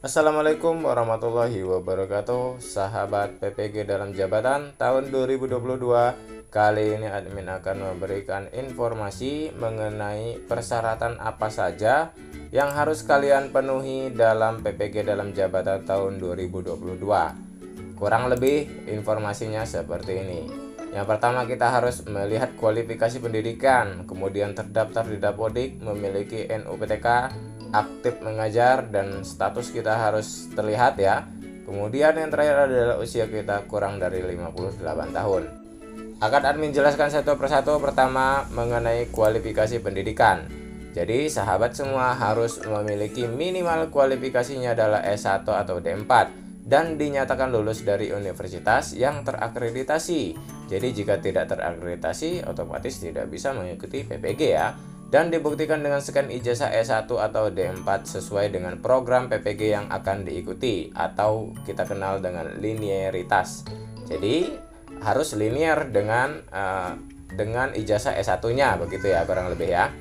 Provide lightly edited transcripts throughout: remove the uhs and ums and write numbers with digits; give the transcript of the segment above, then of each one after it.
Assalamualaikum warahmatullahi wabarakatuh, sahabat PPG dalam jabatan tahun 2022. Kali ini admin akan memberikan informasi mengenai persyaratan apa saja yang harus kalian penuhi dalam PPG dalam jabatan tahun 2022. Kurang lebih informasinya seperti ini. Yang pertama, kita harus melihat kualifikasi pendidikan, kemudian terdaftar di Dapodik, memiliki NUPTK, aktif mengajar, dan status kita harus terlihat ya. Kemudian yang terakhir adalah usia kita kurang dari 58 tahun. Akan admin jelaskan satu persatu. Pertama, mengenai kualifikasi pendidikan. Jadi sahabat semua harus memiliki minimal kualifikasinya adalah S1 atau D4 dan dinyatakan lulus dari universitas yang terakreditasi. Jadi jika tidak terakreditasi otomatis tidak bisa mengikuti PPG ya. Dan dibuktikan dengan scan ijazah S1 atau D4 sesuai dengan program PPG yang akan diikuti atau kita kenal dengan linearitas. Jadi harus linear dengan ijazah S1-nya, begitu ya kurang lebih ya.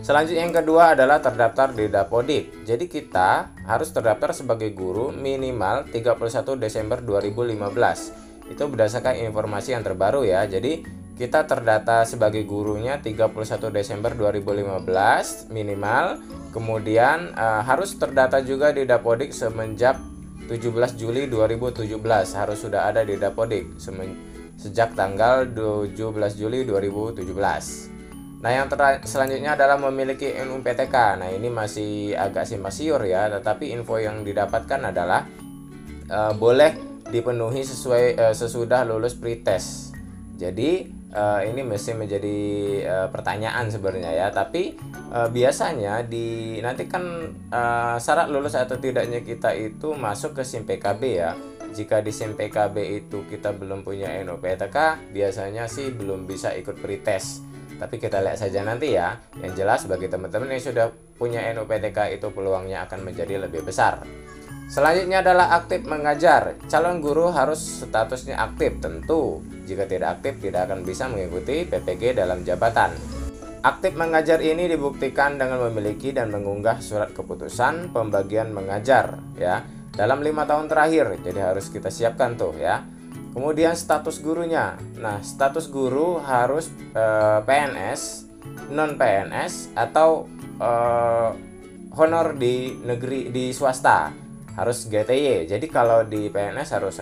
Selanjutnya yang kedua adalah terdaftar di Dapodik. Jadi kita harus terdaftar sebagai guru minimal 31 Desember 2015. Itu berdasarkan informasi yang terbaru ya. Jadi kita terdata sebagai gurunya 31 Desember 2015 minimal. Kemudian harus terdata juga di Dapodik semenjak 17 Juli 2017. Harus sudah ada di Dapodik sejak tanggal 17 Juli 2017. Nah, yang selanjutnya adalah memiliki NUPTK. Nah, ini masih agak simpang siur ya, tetapi info yang didapatkan adalah boleh dipenuhi sesudah lulus pretest. Jadi ini mesti menjadi pertanyaan sebenarnya ya, tapi biasanya nanti kan syarat lulus atau tidaknya kita itu masuk ke SIM PKB ya. Jika di SIM PKB itu kita belum punya NUPTK, biasanya sih belum bisa ikut pretest. Tapi kita lihat saja nanti ya. Yang jelas bagi teman-teman yang sudah punya NUPTK itu peluangnya akan menjadi lebih besar. Selanjutnya adalah aktif mengajar. Calon guru harus statusnya aktif tentu. Jika tidak aktif tidak akan bisa mengikuti PPG dalam jabatan. Aktif mengajar ini dibuktikan dengan memiliki dan mengunggah surat keputusan pembagian mengajar ya dalam 5 tahun terakhir. Jadi harus kita siapkan tuh ya. Kemudian status gurunya. Nah, status guru harus PNS, non PNS atau honor di negeri, di swasta. Harus GTY. Jadi kalau di PNS harus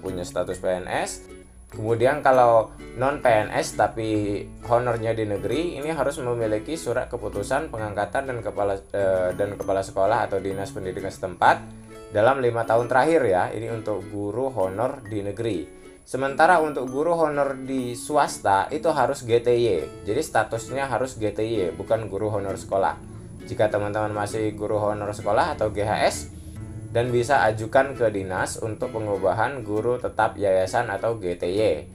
punya status PNS. Kemudian kalau non PNS tapi honornya di negeri, ini harus memiliki surat keputusan pengangkatan dan kepala sekolah atau dinas pendidikan setempat dalam 5 tahun terakhir ya. Ini untuk guru honor di negeri. Sementara untuk guru honor di swasta itu harus GTY. Jadi statusnya harus GTY, bukan guru honor sekolah. Jika teman-teman masih guru honor sekolah atau GHS, dan bisa ajukan ke dinas untuk pengubahan guru tetap yayasan atau GTY.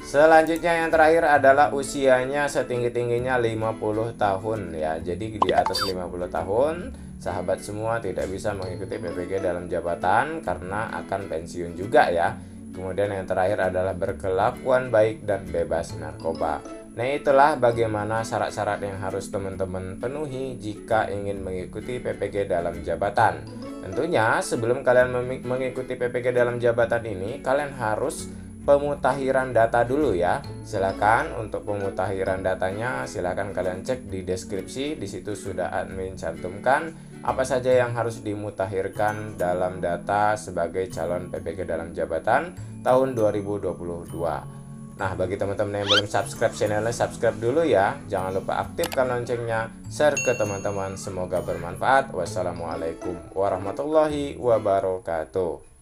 Selanjutnya yang terakhir adalah usianya setinggi-tingginya 50 tahun ya. Jadi di atas 50 tahun sahabat semua tidak bisa mengikuti PPG dalam jabatan karena akan pensiun juga ya. Kemudian yang terakhir adalah berkelakuan baik dan bebas narkoba. Nah, itulah bagaimana syarat-syarat yang harus teman-teman penuhi jika ingin mengikuti PPG dalam jabatan. Tentunya sebelum kalian mengikuti PPG dalam jabatan ini, kalian harus pemutakhiran data dulu ya. Silakan untuk pemutakhiran datanya silakan kalian cek di deskripsi. Di situ sudah admin cantumkan apa saja yang harus dimutakhirkan dalam data sebagai calon PPG dalam jabatan tahun 2022. Nah, bagi teman-teman yang belum subscribe channelnya, subscribe dulu ya. Jangan lupa aktifkan loncengnya, share ke teman-teman. Semoga bermanfaat. Wassalamualaikum warahmatullahi wabarakatuh.